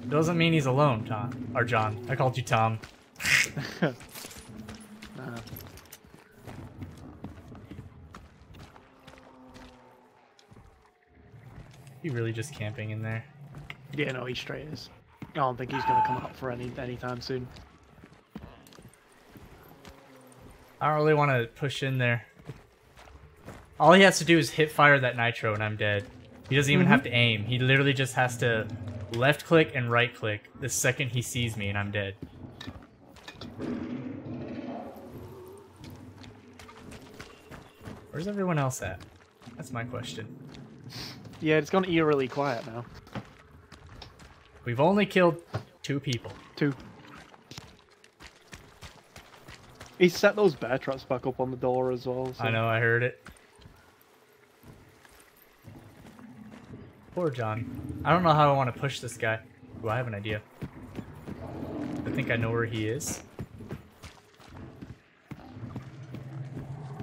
Doesn't mean he's alone, Tom. Or John. I called you Tom. Nah. He really just camping in there. Yeah, no, he straight is. I don't think he's going to come out for anytime soon. I don't really want to push in there. All he has to do is hit fire that Nitro and I'm dead. He doesn't even have to aim. He literally just has to left click and right click the second he sees me and I'm dead. Where's everyone else at? That's my question. Yeah, it's gone eerily quiet now. We've only killed 2 people. 2. He set those bear traps back up on the door as well. So. I know, I heard it. Poor John. I don't know how I want to push this guy. Ooh, I have an idea. I think I know where he is.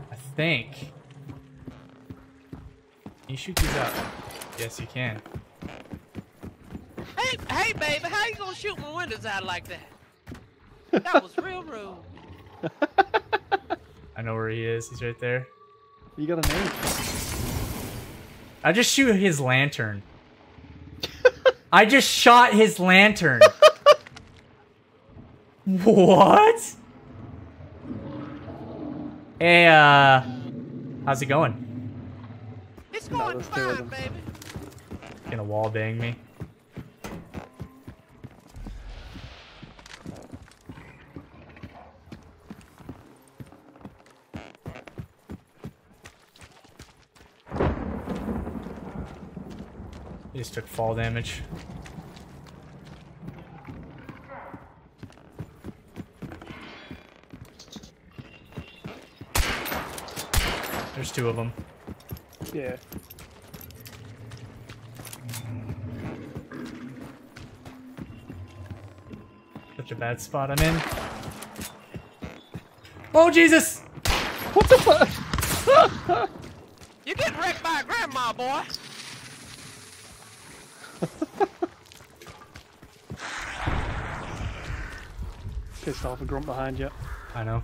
I think. Can you shoot these out? Yes, you can. Hey, baby, how you gonna shoot my windows out like that? That was real rude. I know where he is. He's right there. You got a name. I just shoot his lantern. I just shot his lantern. What? Hey, how's it going? It's going fine, baby. Gonna wall bang me. He just took fall damage. There's 2 of them. Yeah. Such a bad spot I'm in. Oh, Jesus! What the fuck? You're getting wrecked by a grandma, boy. Pissed off a grunt behind you. I know.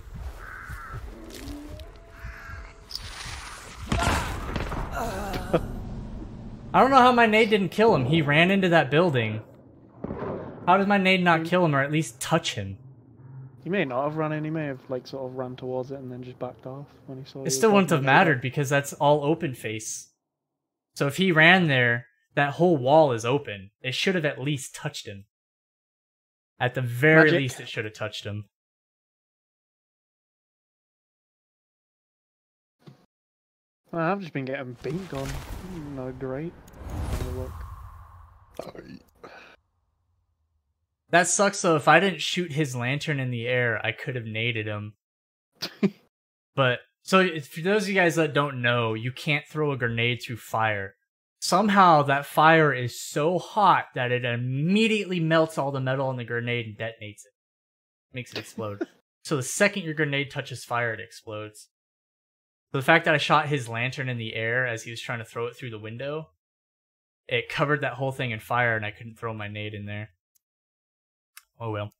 I don't know how my nade didn't kill him. He ran into that building. How did my nade not kill him or at least touch him? He may not have run in, he may have like sort of ran towards it and then just backed off when he saw It you still wouldn't have back. mattered because that's all open face. So if he ran there, that whole wall is open. It should have at least touched him. At the very Magic. least, it should have touched him. Well, I've just been getting beat on. No, great. Have a look. That sucks though. If I didn't shoot his lantern in the air, I could have naded him. But, so for those of you guys that don't know, you can't throw a grenade through fire. Somehow that fire is so hot that it immediately melts all the metal in the grenade and detonates it. Makes it explode. So the second your grenade touches fire, it explodes. So the fact that I shot his lantern in the air as he was trying to throw it through the window, it covered that whole thing in fire and I couldn't throw my nade in there. Oh well.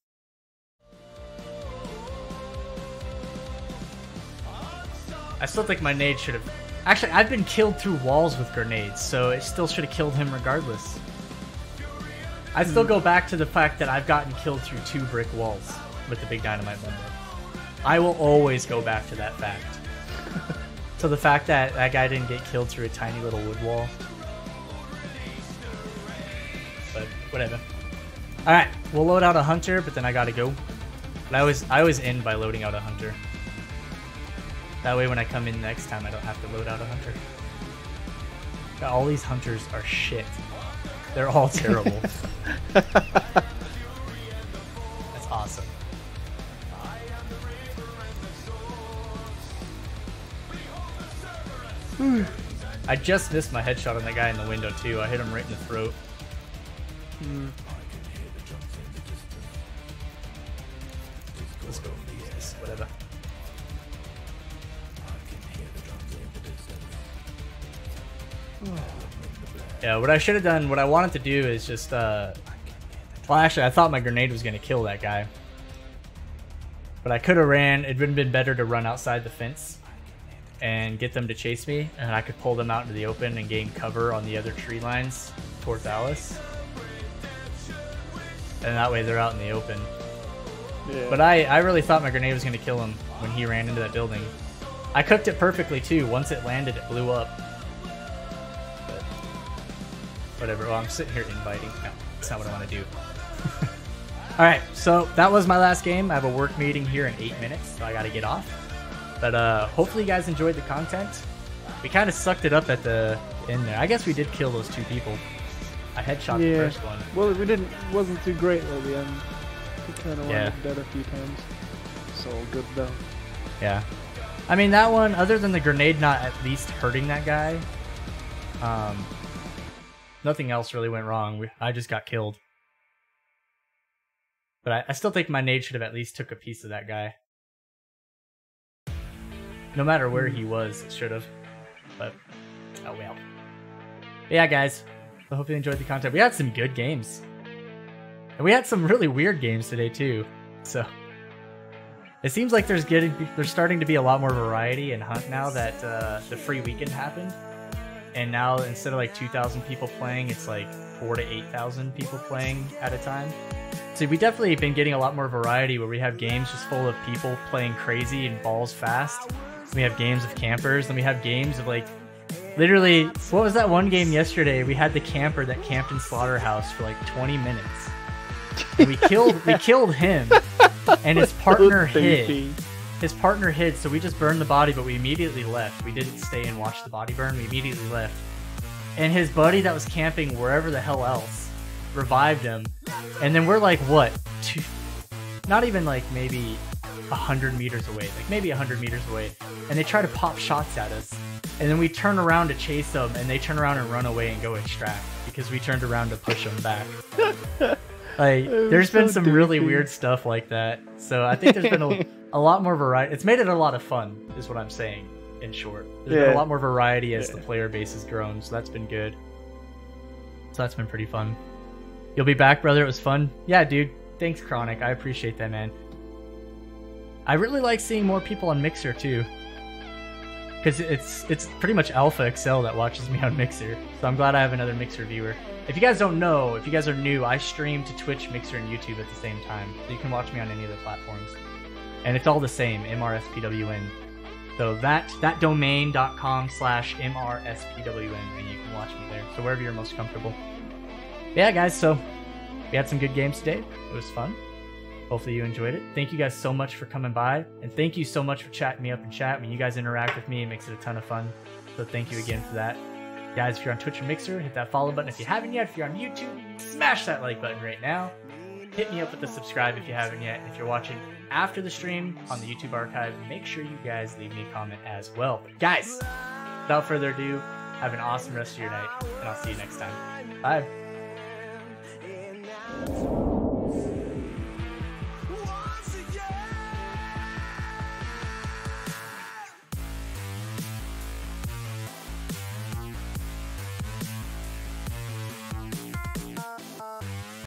I still think my nade should have Actually, I've been killed through walls with grenades, so it still should have killed him regardless. I still go back to the fact that I've gotten killed through 2 brick walls with the big dynamite bundle. I will always go back to that fact. So the fact that that guy didn't get killed through a tiny little wood wall. But whatever. Alright, we'll load out a hunter, but then I gotta go. But I always end by loading out a hunter. That way when I come in next time, I don't have to load out a hunter. God, all these hunters are shit. They're all terrible. That's awesome. I just missed my headshot on that guy in the window too. I hit him right in the throat. Let's go. Yes, whatever. Yeah, what I should have done, what I wanted to do is just, well, actually, I thought my grenade was going to kill that guy. But I could have ran, it would have been better to run outside the fence and get them to chase me, and I could pull them out into the open and gain cover on the other tree lines towards Alice. And that way they're out in the open. Yeah. But I really thought my grenade was going to kill him when he ran into that building. I cooked it perfectly too. Once it landed, it blew up. But whatever. Well, I'm sitting here inviting. No, that's not what I want to do. Alright, so that was my last game. I have a work meeting here in 8 minutes, so I gotta get off. But hopefully you guys enjoyed the content. We kind of sucked it up at the end there. I guess we did kill those 2 people. I headshot the first one. Well, we didn't. Wasn't too great at the end. We kind of went dead a few times. So good though. Yeah. I mean, that one, other than the grenade not at least hurting that guy, nothing else really went wrong. I just got killed. But I still think my nade should have at least took a piece of that guy. No matter where he was, it should have. But, oh well. But yeah, guys. I hope you enjoyed the content. We had some good games. And we had some really weird games today, too. So, it seems like there's starting to be a lot more variety in Hunt now that the free weekend happened. And now, instead of like 2,000 people playing, it's like 4,000 to 8,000 people playing at a time. So we definitely been getting a lot more variety where we have games just full of people playing crazy and balls fast. We have games of campers, and we have games of like, literally, what was that one game yesterday? We had the camper that camped in Slaughterhouse for like 20 minutes. And we killed him, and his partner hid. His partner hid, so we just burned the body, but we immediately left. We didn't stay and watch the body burn, we immediately left. And his buddy that was camping wherever the hell else revived him. And then we're like, what? Not even like maybe 100 meters away, like maybe 100 meters away. And they try to pop shots at us. And then we turn around to chase them, and they turn around and run away and go extract because we turned around to push them back. Like, there's been some really weird stuff like that. So I think there's been a lot more variety. It's made it a lot of fun, is what I'm saying, in short. There's been a lot more variety as the player base has grown, so that's been good. So that's been pretty fun. You'll be back, brother? It was fun? Yeah, dude. Thanks, Chronic. I appreciate that, man. I really like seeing more people on Mixer, too. Because it's pretty much Alpha XL that watches me on Mixer. So I'm glad I have another Mixer viewer. If you guys don't know, if you guys are new, I stream to Twitch, Mixer, and YouTube at the same time. So you can watch me on any of the platforms. And it's all the same, MrSpwn. So that domain.com/MrSpwn, and you can watch me there. So wherever you're most comfortable. Yeah, guys, so we had some good games today. It was fun. Hopefully you enjoyed it. Thank you guys so much for coming by. And thank you so much for chatting me up in chat. When you guys interact with me, it makes it a ton of fun. So thank you again for that. Guys, if you're on Twitch or Mixer, hit that follow button if you haven't yet. If you're on YouTube, smash that like button right now. Hit me up with the subscribe if you haven't yet. If you're watching after the stream on the YouTube archive, make sure you guys leave me a comment as well. But guys, without further ado, have an awesome rest of your night, and I'll see you next time. Bye.